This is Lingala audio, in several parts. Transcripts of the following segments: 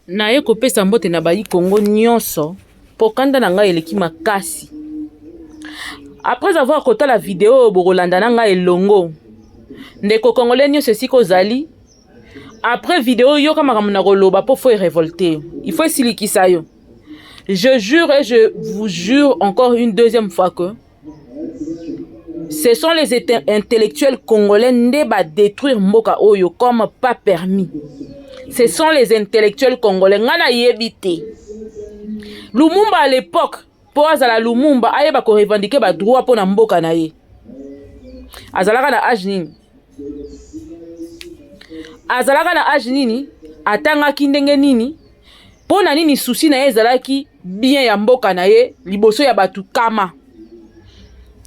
Na ye kopesa mbote na bayi Congo nyonso pokandana na ngai eleki makasi. Après avoir kota la vidéo bokolanda na ngai elongo ndeko congolais nyonso esika ozali. Après vidéo yo kama makambo na koloba po fo révolter. Il faut silikisa yo. Je jure et je vous jure encore une deuxième fois que ce sont les intellectuels congolais nde ba détruire mboka oyo comme pas permis. Ce sont les intellectuels congolais. Ngana yebite. Lumumba à l'époque, pour azala Lumumba, ayeba ko revendiquer ba droit pour na mboka na ye. Azalaka na âge nini? Azalaka na âge nini? Atanga kindenge nini? Pona nini souci na ye ezalaki bien ya mboka na ye, liboso ya batu kama.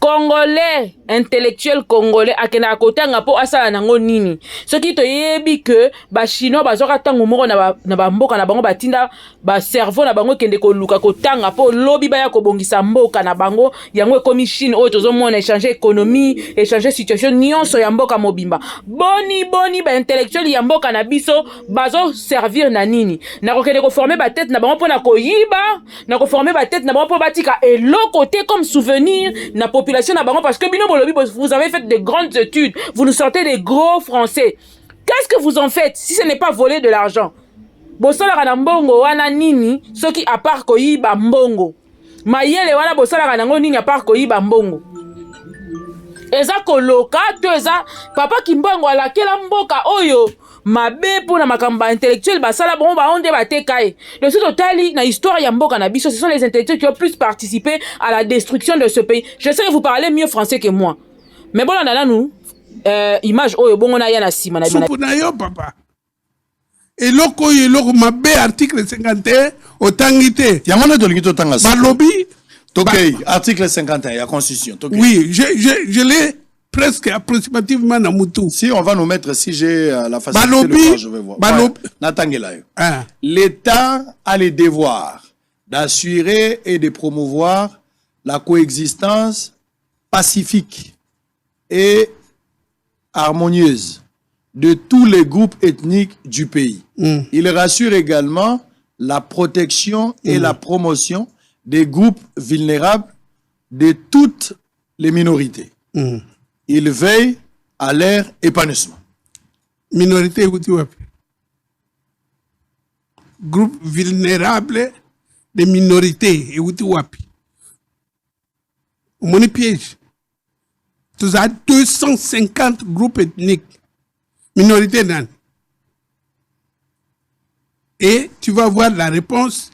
Congolais, intellectuel congolais, akena akotanga po asala nango nini. Soki to yebi que ba chinois bazoka tango moko na ba mboka na bango batinda ba cerveau na bango kende ko luka kotanga po lobby ba ya kobongisa mboka na bango yango ekomi Chine oyo tozomona échanger économie, échanger situation nyonso ya mboka mobimba. Boni ba intellectuel ya mboka na biso bazo servir na nini. Na kokende ko former ba tête na bango pona ko yiba, na ko former ba tête na bango po batika eloko te comme souvenir na population na bango parce que bino bolobi vous avez fait de grandes études, vous nous sortez des gros français. Qu'est-ce que vous en faites si ce n'est pas voler de l'argent? Bosala na mbongo wana nini soki à part ko yiba mbongo. Mayele wana bosala nango nini à part ko yiba mbongo. Eza koloka to eza papa kimbongo alakela mboka oyo mabe pour na makamba intellectuel basala bon ba onde ba tekaye. De ce totali na histoire ya mboka na biso, ce sont les intellectuels qui ont plus participé à la destruction de ce pays. Je sais que vous parlez mieux français que moi. Mais bon là nous image oyo bongo na ya na sima na na yo papa. Et loko mabe article 51 otangité. Yamana dolingito tangasi. Balobi OK, article 51 la constitution. Oui, je l'ai presque approximativement na mutu. Si on va nous mettre, si j'ai la facilité de voir, je vais voir. L'État a le devoir d'assurer et de promouvoir la coexistence pacifique et harmonieuse de tous les groupes ethniques du pays. Il rassure également la protection et la promotion des groupes vulnérables de toutes les minorités. Il veille à leur épanouissement. Minorité, groupe vulnérable des minorités, et mon piège. Tu as 250 groupes ethniques, minorités nan. Et tu vas voir la réponse.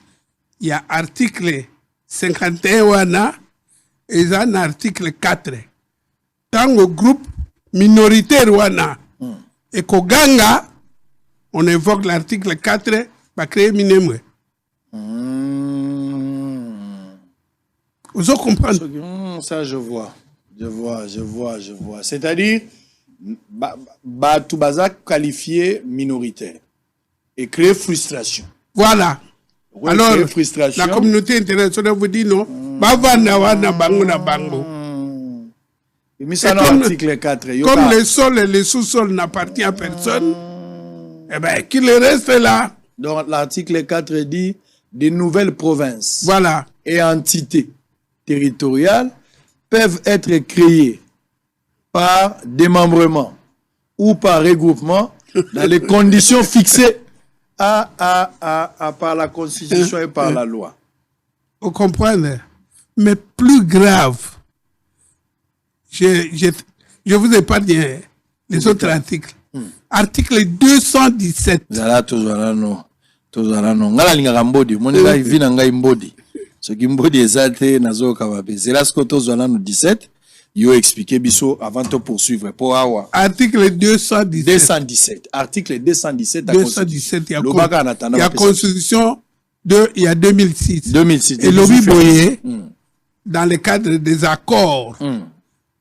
Il y a article 51 wana, et il y a un article 4. Dans le groupe minoritaire wana, et Koganga, on évoque l'article 4, va créer minemwe. Vous comprenez? Ça, je vois. C'est-à-dire, Toubazak qualifié minoritaire et créer frustration. Voilà. Alors, la communauté internationale vous dit non. Bavana wana bango na bango. Comme le sol et le sous-sol n'appartient à personne, eh bien, qu'il reste là. Donc, l'article 4 dit des nouvelles provinces, voilà, et entités territoriales peuvent être créées par démembrement ou par regroupement dans les conditions fixées par la Constitution et par la loi. Vous comprenez? Mais plus grave, je vous épargne les autres articles. Article 217. Zala tozalano. Ngala linga mbodi. Monela vina ngai mbodi. Ce qui mbodi ezate nazo kababe. Zela sko tozalano 17. Yo expliquer biso avant de poursuivre. Pour awa. Article 217. 217. Article 217. 217. Il y a constitution il y a 2006. 2006. Et Lobby Boye, dans le cadre des accords,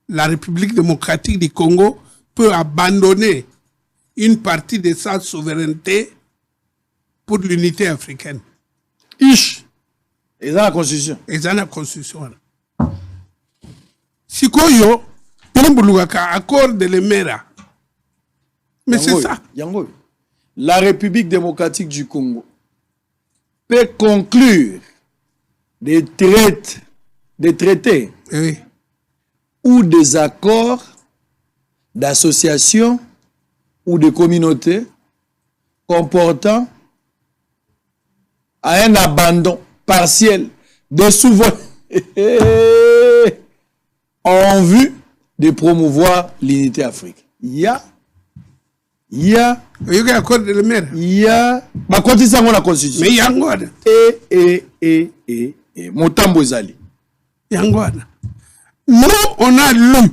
la République démocratique du Congo peut abandonner une partie de sa souveraineté pour l'unité africaine. Ish. Et dans la constitution. Et dans la constitution. Sikoyo, Polombulugaka, accord de l'Emera. Mais c'est ça. La République démocratique du Congo peut conclure des traités Oui. ou des accords d'association ou de communauté comportant à un abandon partiel de souveraineté en vue de promouvoir l'unité africaine. Il y a ma constitution la constitution. Mais yangwana. Motambo ezali. Yangwana. Nous, on a lu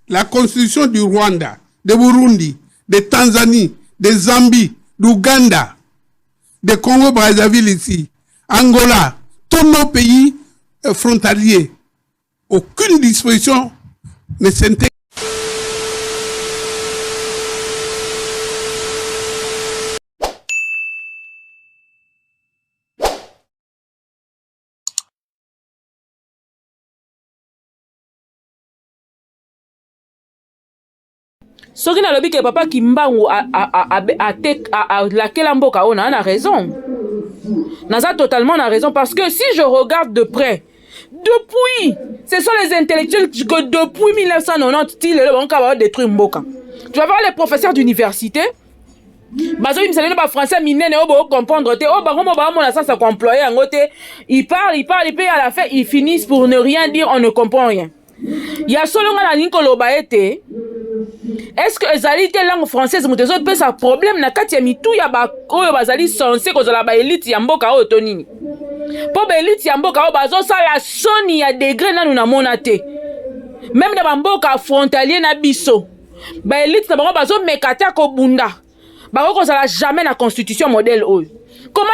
la constitution du Rwanda, de Burundi, de Tanzanie, de Zambie, d'Ouganda, de Congo-Brazzaville ici, Angola, tous nos pays frontaliers. Aucune disposition ne s'intègre. Soki na lobi ke papa Kimbangu lakela mboka on a raison. Naza totalement na raison parce que si je regarde de près, depuis, ce sont les intellectuels que depuis 1990, ils détruit mboka. Tu vas voir les professeurs d'université, français minene comprendre ils parlent et puis à la fin ils finissent pour ne rien dire, on ne comprend rien. Il y a solo na linkolo baete. Est-ce que ezali te langue française mutezo pe sa problème na kati ya mitu ya ba oyo bazali censé kozala ba élite ya mboka oyo tonini. Po ba élite ya mboka oyo bazo sala soni ya degré nanu na mona te. Même na ba mboka frontalier na biso. Ba élite na bango bazo mekata ko bunda. Ba kozala jamais na constitution modèle oyo. Comment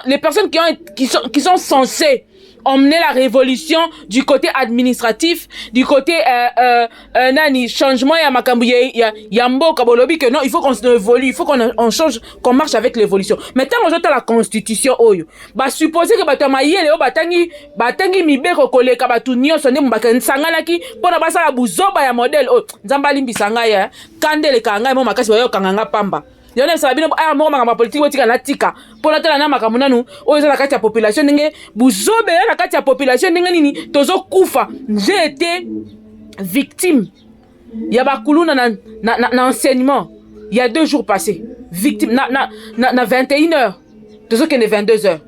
les personnes qui sont censées emmener la révolution du côté administratif, du côté changement ya makambu ya mboka bolobi que non, il faut qu'on évolue, il faut qu'on change, qu'on marche avec l'évolution. Maintenant on jette la constitution oyo. Ba supposer que bato mayele o batangi mibeko koleka batu nyonso nde mbaka nsangana ki pona basala buzoba ya modèle o nzamba limbisanga ya kandele kanga mo makasi bayo kanganga pamba. Yone sabino aya mo makamba politique otika na tika pona tala na makambu nanu oyo za kati ya population ndenge buzobe na kati ya population ndenge nini tozo kufa. J'ai été victime ya bakuluna na enseignement il y a 2 jours passés, victime na 21h tozo kende 22h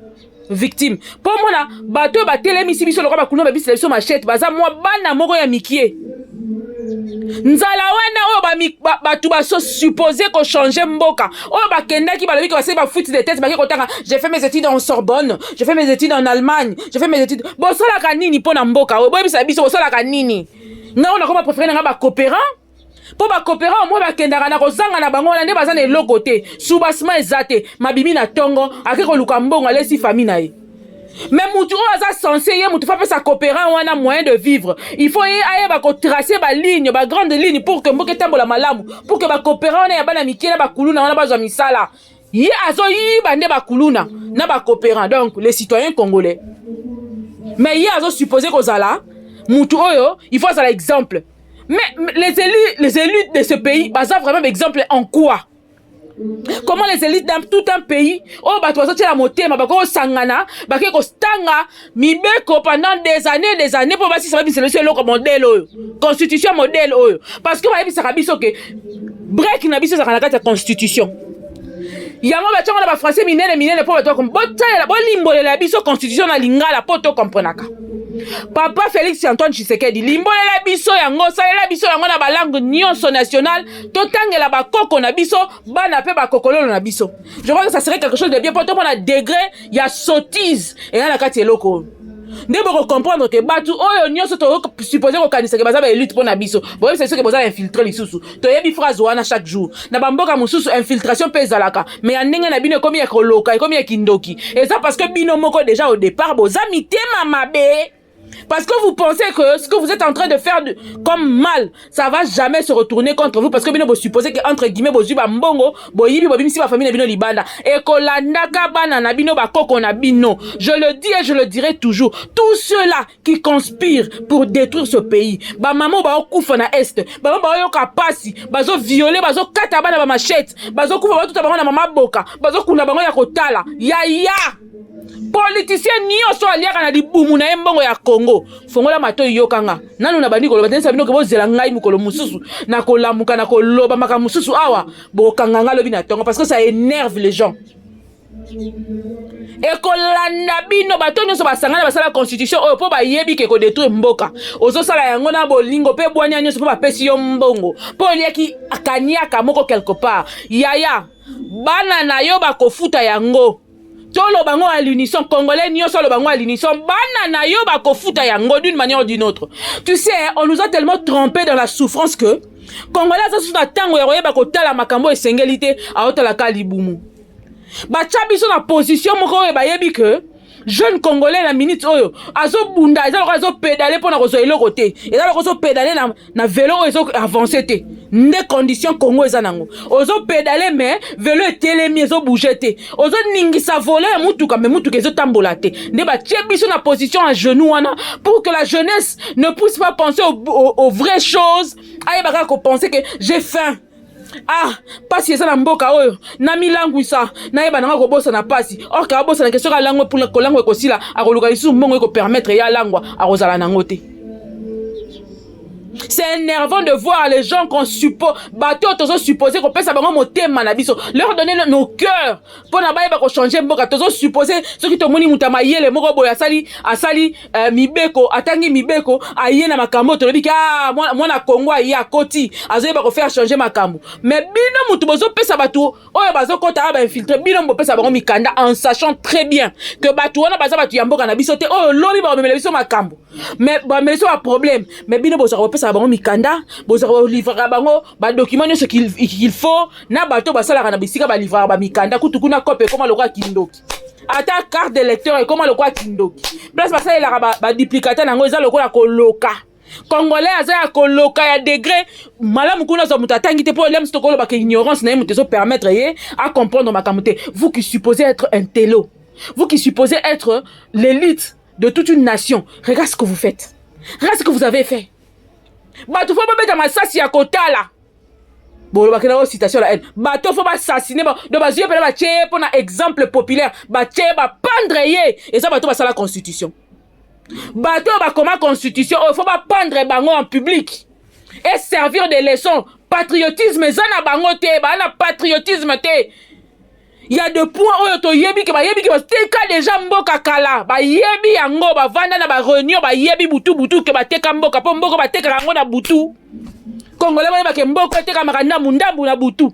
victime pour moi na bato ba telemisi biso lokaba bakuluna ba biso biso machette baza moi bana moko ya mikie nzala wana oyo batu baso supposé ko changer mboka oyo bakendaki balobi ko ba foot de tête baki kotanga j'ai fait mes études en Sorbonne, j'ai fait mes études en Allemagne, j'ai fait mes études bosala ka nini pona mboka oyo boyebisa biso bosala ka nini nga ona koma préférer nga ba coopérant po ba coopérant mo bakendaka na kozanga na bango na nde baza na eloko te subasima ezate mabimi na tongo akeko luka mbongo alesi famille na ye. Mais mutu oza censé ye mutu fa sa coopérant wana moyen de vivre. Il faut aye ba ko tracer ba ligne, ba grande ligne pour que mboka tambola malamu, pour que ba coopérant na ya bana mikela ba kuluna wana bazwa misala. Yi azo yi bande ba kuluna na ba coopérant donc les citoyens congolais. Mais yi azo supposé kozala mutu oyo, il faut ça l'exemple. Mais les élus de ce pays baza vraiment exemple en quoi? Comment les élites dans tout un pays oh bato bazo tia motema bako sangana bakeko stanga mibeko pendant des années pour basi ça va bien c'est le modèle oyo constitution modèle oyo parce que ba yebisa biso que break na biso za kana constitution yango ba tshanga ba français minene po bato ko botala bo limbolela biso constitution na lingala poto comprenaka. Papa Félix Antoine Tshisekedi limbolela biso yango salela biso yango na balangue nyonso nationale totangela bakoko na biso bana pe bakokololo na biso. Je crois que ça serait quelque chose de bien pour tout le monde à degré il y a sottise et là la kati eloko nde boko comprendre que batu oyo nyonso to supposé ko kanisa ke baza ba élite pona biso bo c'est sûr que boza infiltrer lisusu to yebi phrase wana chaque jour na bamboka mususu infiltration pe zalaka mais ndenge na bino komi ya koloka komi ya kindoki et ça parce que bino moko déjà au départ boza mitema mabe. Parce que vous pensez que ce que vous êtes en train de faire comme mal, ça va jamais se retourner contre vous. Parce que vous supposez que entre guillemets, vous avez mbongo, vous avez si ma famille na libanda. Et kolandaka bana na bino ba koko na bino. Je le dis et je le dirai toujours. Tous ceux-là qui conspirent pour détruire ce pays, ba maman ba okufa na est, ba maman ba yoka pasi, ba zo violer, ba zo kata bana ba machette, ba zo kufa ba tout ba na mama boka, ba zo kuna bango ya kotala. Ya. politicien nyonso aliaka na libumu na ye mbongo ya Congo fongola matoi yokanga nanu na bandi koloba tenisa bino ke bozela ngai mukolo mususu na kolamuka na koloba maka mususu awa bokanga nga lobi na tongo parce que ça énerve les gens. Et kolanda bino bato nyonso basangana basala constitution oyo po bayebi ke ko détruire mboka ozo sala yango na bolingo pe bwanya nyonso po bapesi yo mbongo po liaki akaniaka moko quelque part yaya bana na yo bakofuta yango tolo bango à l'unisson congolais nyonso lo bango à l'unisson bana na yo bakofuta yango d'une manière ou d'une autre. Tu sais on nous a tellement trompé dans la souffrance que congolais ça sous tango ya koyeba kotala makambo esengelité a otala ka libumu bacha biso na position moko oyo bayebi que jeune congolais na minute oyo azo bunda eza loko azo pédaler pona kozo eloko te eza loko azo pédaler na vélo oyo ezo avancer te nde condition Congo eza nango ozo pédaler mais vélo etelemi ezo bouger te ozo ningisa voler mutuka mais mutuka ezo tambola te nde bacha biso na position à genoux wana pour que la jeunesse ne puisse pas penser aux vraies choses aye baka ko penser que j'ai faim. Ah, pasi eza na mboka oyo na milangwisa na yeba nanga kobosa na pasi or ka bosa na question ka langwe pour ko langwe ko sila akoluka isu mbongo ko permettre ya langwa akozala nango te. C'est énervant de voir les gens qu'on suppose bateau tozo supposer qu'on pesa bango motema na biso leur donner nos cœurs pour na baye ba ko changer mboka tozo supposer ce qui to moni mutama yele moko boya asali mibeko atangi mibeko aye na makambo to lobika mwana Congo ya koti azoye ba ko faire changer makambo mais bino mutu bozo pesa batu oyo bazo kota ba infiltrer bino mbo pesa bango mikanda en sachant très bien que batu wana baza batu ya mboka na biso te oyo lobi ba memela biso makambo mais ba meleso ba problème mais bino bozo ko pesa bango mikanda bozo livrer bango ba document ce qu'il faut na bato basala na bisika ba livrer ba mikanda kutukuna copie comme lokwa kindoki ata carte de lecteur et comme lokwa kindoki place basala la ba duplicateur nango eza lokwa koloka congolais aza ya koloka ya degré malamu kuna zo mutatangi te pour lem stokolo ba ke ignorance na mutezo permettre ye à comprendre makamute. Vous qui supposez être un télo, vous qui supposez être l'élite de toute une nation, regarde ce que vous faites, regarde ce que vous avez fait. Bato faut pas mettre ma sasi ya kotala. Bon, ba kena citation la haine. Bato faut pas assassiner ba de ba yé ba tché pour un exemple populaire, ba tché ba pendre yé et ça bato ba la constitution. Bato ba comment constitution, faut pas pendre bango en public et servir de leçon. Patriotisme zana bango te, ba na patriotisme te. Il y a deux points où to yebi ke ba teka déjà mboka kala ba yebi yango ba vanda na ba réunion ba yebi butu ke ba teka mboka po mboka ba teka yango na butu congolais ba ke mboka teka makanda mundambu na butu.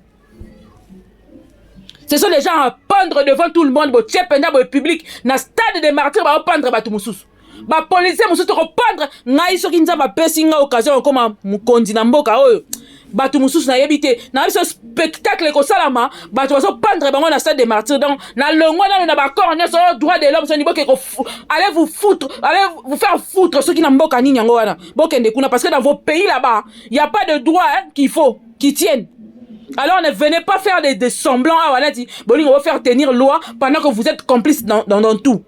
Ce sont les gens à pendre devant tout le monde bo tchependa bo public na stade de martyrs ba pendre ba tout mususu ba policier mususu to pendre ngai soki nzamba pesi nga occasion comme mukonzi na mboka oyo batu mususu na yebite na biso spectacle ko salama batu baso pendre bango na stade des martyrs donc na longwa na ba corps nyonso droit de l'homme so ni boke ko allez vous foutre, allez vous faire foutre ceux qui na mboka nini yango wana bokende kuna parce que dans vos pays là-bas il y a pas de droit qu'il faut qui tiennent. Alors ne venez pas faire des semblants à voilà dit bon on va faire tenir loi pendant que vous êtes complices dans tout.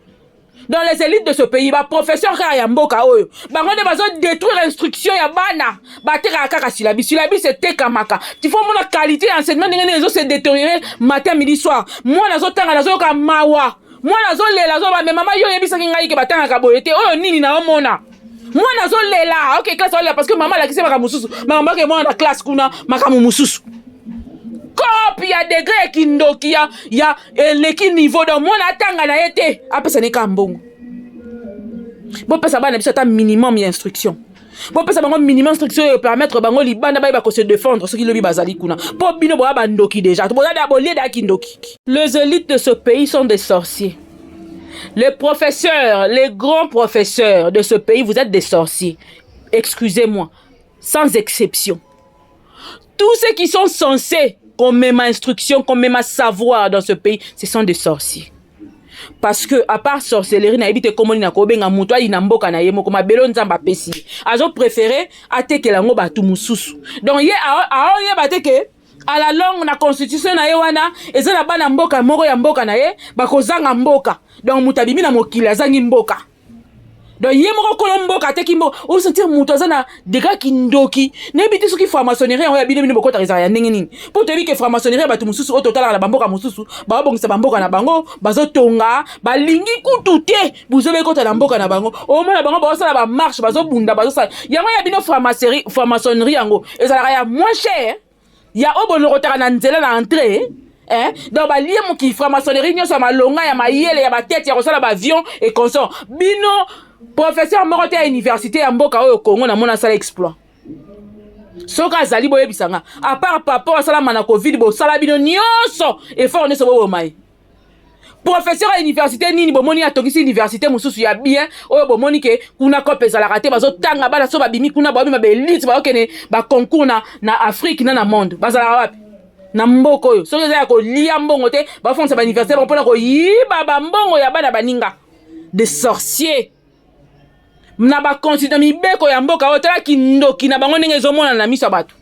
Dans les élites de ce pays, ba professeur ya mboka oyo bango de bazo détruire instruction ya bana ba teka kaka silabi c'est tekamaka tu faut mon qualité d'enseignement ndenge les autres se détériorer matin midi soir moi nazo tanga nazo ka mawa moi nazo lela zo ba mais maman yo yebisa ngai ke batanga ka boyete oyo nini na omona moi nazo lela OK classe ola parce que maman la kise maka mususu maman ke moi na classe kuna maka mususu copie ya degré kindoki ya leki niveau de mon atanga na été apesa ne kambongo bo pesa bana biso ta minimum ya instruction bo pesa bango minimum instruction et permettre bango libanda ba ko se défendre ce qui lobi bazali kuna po bino bo bandoki déjà to boza bo lié da kindoki. Les élites de ce pays sont des sorciers. Les professeurs, les grands professeurs de ce pays, vous êtes des sorciers. Excusez-moi, sans exception. Tous ceux qui sont censés qu'on met ma instruction, qu'on met ma savoir dans ce pays, ce sont des sorciers. Parce que à part sorcellerie na ebite komoni na kobenga mutu ali na mboka na yemo koma belo nzamba pesi azo préféré atekela ngo batu mususu donc ye a bateke à la longue na constitution na ye wana eza na bana mboka moko ya mboka na ye bakozanga mboka donc mutabimi na mokili azangi mboka donc ye moko kolomboka te kimbo o sentir muto azana dega kindoki ne biti soki franc-maçonnerie ya bino bino bokota ezala ya ndenge nini po toyebi ke franc-maçonnerie bato mosusu o totala na bamboka mosusu babongisa bamboka na bango bazotonga balingi kutu te buzobe kota na mboka na bango omona bango bazosala bamarche bazobunda bazosala yango ya bino franc-maçonnerie yango ezalaka ya moins cher ya obolokotaka na nzela na entrée donc balie moki franc-maçonnerie nyonso ya malonga ya mayele ya batete ya kosala baavion et consort bino professeur moko te ya université ya mboka oyo Congo na mona asala exploit soka azali boyebisanga à part papa asalama na covid bosala bino nyonso effort nyonso bobomaye professeur ya université nini bomoni atongisi université mosusu ya bien oyo bomoni ke kuna kope ezalaka te bazotanga bana so babimi kuna babima baelite baokene baconcours na Afrique na monde bazalaka wapi na mboka oyo soki eza ya kolia mbongo te bafondisa bauniversité bango mpona koyiba bambongo ya bana baninga de sorcier na bakonstitution mibeko ya mboka oyo tala kindoki na bango ndenge ezomonana na miso ya bato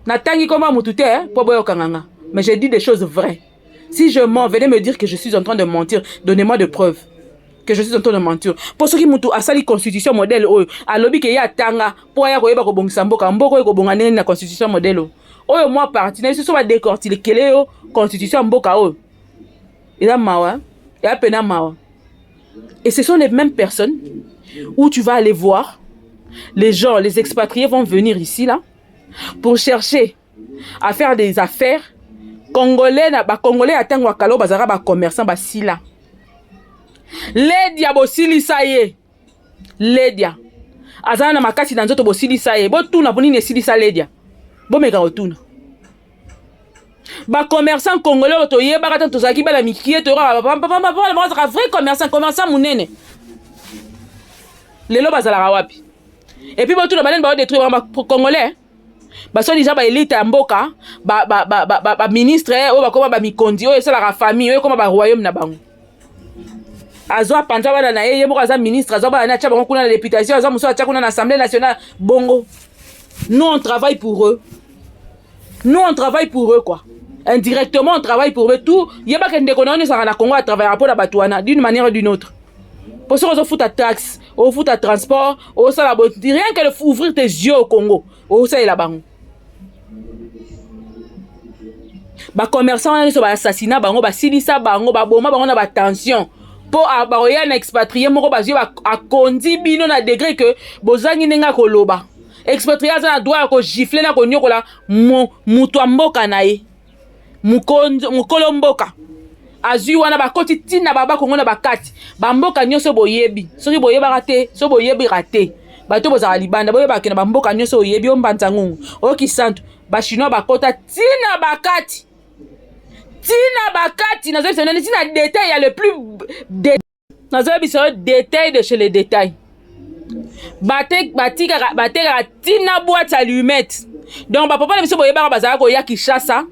natangi koma mutu te mpo boyokanganga mais j'ai dit des choses vraies. Si je mens, venez me dire que je suis en train de mentir. Donnez-moi de preuves que je suis en train de mentir. Pour ceux qui m'ont à sali constitution modèle, à lobby que ya tanga, pour ya koyeba ko bongisa mboka, mboko ko bongane na constitution modèle. Moi parti, na so ba décortiquer kele constitution mboka Et là mawa, et à peine mawa. Et ce sont les mêmes personnes où tu vas aller voir les gens, les expatriés vont venir ici là pour chercher à faire des affaires. Congolais na ba Congolais atangwa kalo bazara ba commerçant ba sila. Ledia bosili saye. Ledia. Azana na makati na nzoto bosili saye. Bo tuna poni ne sili sa ledia. Bo meka otuna. Ba commerçant congolais to yeba kata to zaki bala mikie to ra ba vrai commerçant munene. Lelo bazala wapi. Et puis bo tuna balen ba détruire ba congolais. Baso déjà ba élite ya mboka ba ministre o bakoma ba mikondi o esala la famille o koma ba royaume na bango azwa panja bana na ye moko aza ministre azwa bana na tshaba kuna na députation azwa muso atcha kuna na assemblée nationale bongo. Nous on travaille pour eux quoi, indirectement on travaille pour eux tout yeba ke ndeko na ça na Congo à travailler pour la batouana d'une manière ou d'une autre. Pour ça on fout ta taxe on fout ta transport on ça la rien que ouvrir tes yeux au Congo on ça la bango. Ba commerçant so ba assassinat bango ba silisa bango ba boma bango na ba tension po ba oya na expatrié moko ba zio a kondi bino na degré que bozangi nenga koloba expatrié za na droit ko gifler na ko nyokola mutu mboka na ye mukolo mboka azui wana ba koti tina baba kongo na bakati ba mboka nyoso boyebi soki boyeba raté so boyebi raté bato bozala libanda boyeba ke na ba mboka nyoso oyebi o mbanza ngungu o kisantu ba chinois bakota tina bakati nazo biso nani tina détail ya le plus nazo biso détail de chez les détails batika tina boîte allumette donc ba papa na biso boyeba bazala ko ya Kinshasa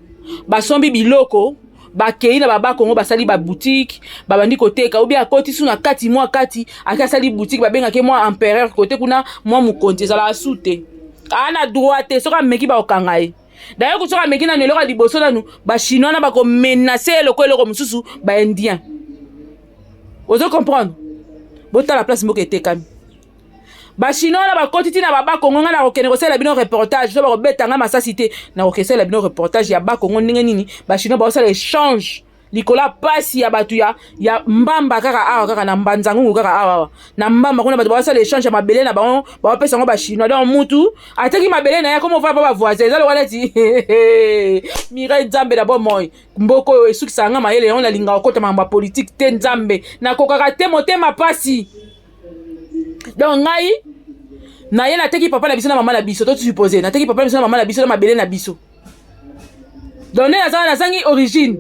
basombi biloko bakei na baba Kongo basali ba boutique babandi koteka ou bien akoti suna kati mwa kati akasali boutique babenga ke mwa empereur côté kuna mwa mukonzi zala asute ana droite soka meki ba okangaye d'ailleurs ko soka meki na neloko liboso nanu ba chinois na ba ko menacer eloko mususu ba indien ozo comprendre bota la place moko etekami ba chinois na ba kotiti na baba Kongo na kokene ko sala bino reportage so ba ko betanga masasité na kokesela bino reportage ya ba Kongo ndenge nini ba chinois ba sala échange likola pasi ya batu ya mbamba kaka na mbanzangu kaka awa na mbamba kuna batu ba sala échange ya mabele na ba pesa ngo ba chinois donc mutu ataki mabele na ya comme on va ba voisin za lokala ti Mireille Nzambe d'abord moi mboko esuki sanga mayele on la linga okota mamba politique te Nzambe na kokaka te motema pasi. Donc ngai na ye na teki papa na biso na mama na biso to supposé na teki papa na biso na mama na biso na mabele na biso donc na zangi origine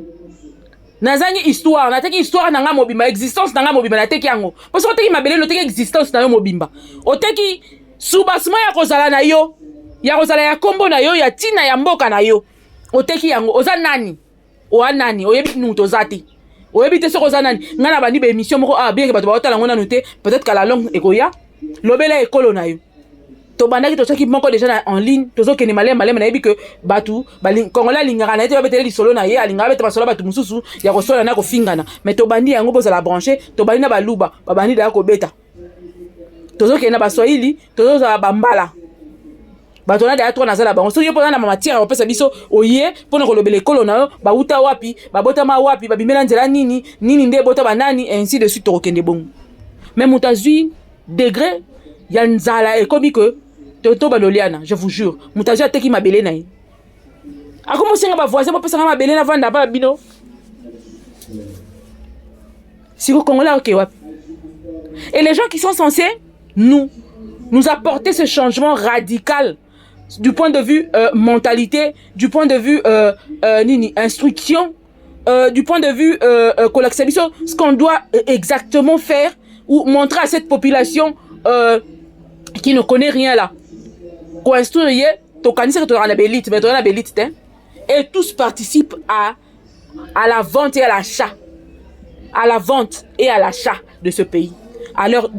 na zangi histoire na teki histoire na nga mobimba existence na nga mobimba na teki yango parce que teki mabele no teki existence na yo mobimba o teki soubassement ya kozala na yo ya kozala ya kombo na yo ya tina ya mboka na yo o teki yango oza nani o anani o yebi nuto zati o yebi te soko za nani ngana bandi ba émission moko bien que bato ba otala ngona nuté peut-être que la langue ekoya lobela ekolo na yo to bandaki to soki moko déjà en ligne to zo kene malema na yebi que batu bali kongola lingara na te ba betele lisolo na ye alinga bete basolo batu mususu ya kosola na ko fingana mais to bandi yango boza la brancher to bandi na baluba ba bandi da ko beta tozo kena ba Swahili tozo za bambala bato na da to na zala bango so yo pona na matière ba pesa biso oye pona ko lobele kolo na yo ba uta wapi ba bota ma wapi ba bimela nzela nini nde bota banani ainsi de suite to kende bon même mutazui degré ya nzala e komi que to banoliana je vous jure mutazui ateki mabele na ye akomo senga ba voisin ba pesa ma mabele na vanda ba bino si vous congolais ok wapi et les gens qui sont censés nous apporter ce changement radical du point de vue mentalité, du point de vue instruction, du point de vue ce qu'on doit exactement faire ou montrer à cette population qui ne connaît rien là. Pour instruire, et tous participent à la vente et à l'achat. À la vente et à l'achat de ce pays. À leurs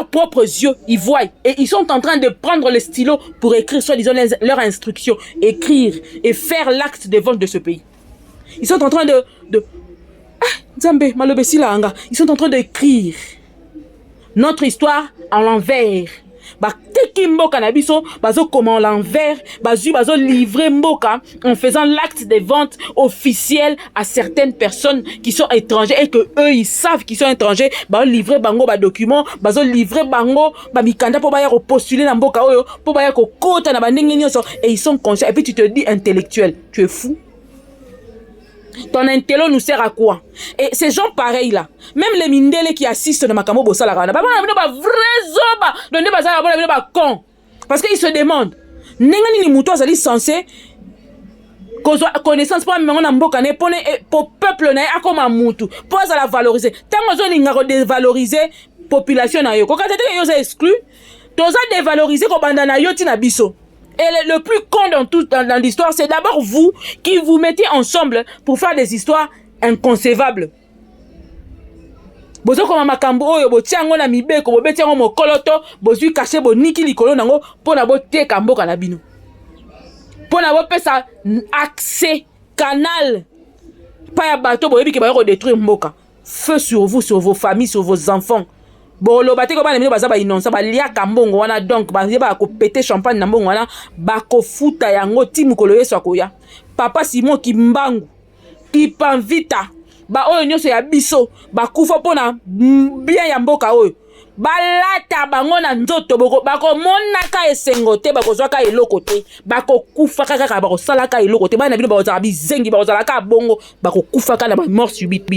propres yeux, ils voient. Et ils sont en train de prendre le stylo pour écrire, soi-disant, leurs instructions. Écrire et faire l'acte de vente de ce pays. Ils sont en train ils sont en train d'écrire notre histoire à l'envers. Teki mboka na biso bazo comment l'envers bazo livrer mboka en faisant l'acte de vente officiel à certaines personnes qui sont étrangères et que eux ils savent qu'ils sont étrangers bazo livrer bango ba documents bazo livrer bango ba mikanda pour ba postuler na mboka oyo pour ba ko kota na bandenge nyonso et ils sont conscients et puis tu te dis intellectuel tu es fou. Ton intello nous sert à quoi? Et ces gens pareils là, même les mindele qui assistent dans Makambo Bossala, ba vrai zoba, donné ba con. Parce qu'ils se demandent, n'engani ni muto azali censé connaissance pour na mboka ne pour peuple na akoma mutu, pour la valoriser. Tant ozo ninga ko dévaloriser population na yo. Ko katete yo za exclu, toza dévaloriser ko banda na yo tina biso. Et le plus con dans l'histoire, c'est d'abord vous qui vous mettez ensemble pour faire des histoires inconcevables. Bozo koma makambo oyo botiango na mibeko bobetiango mokoloto bozui caché boniki likolo nango pona boteka mboka na bino. Pona bopesa accès canal pa ya bato boyebi ke ba ko détruire mboka. Feu sur vous, sur vos familles, sur vos enfants. Bon lo bateko bana mino baza ba inonsa ba lia kambongo wana donc ba yeba ko péter champagne na mbongo wana ba ko futa yango timu kolo yeso akoya papa Simon Kimbangu Kipanvita ba oyo nyonso ya biso ba kufa pona bien ya mboka oyo ba lata bango na nzoto boko ba ko monaka esengo te ba ko zwaka eloko te ba ko kufa kaka ba ko salaka eloko te bana bino ba ozala bizengi ba ozala ka bongo ba ko kufa ka na ba mort subite.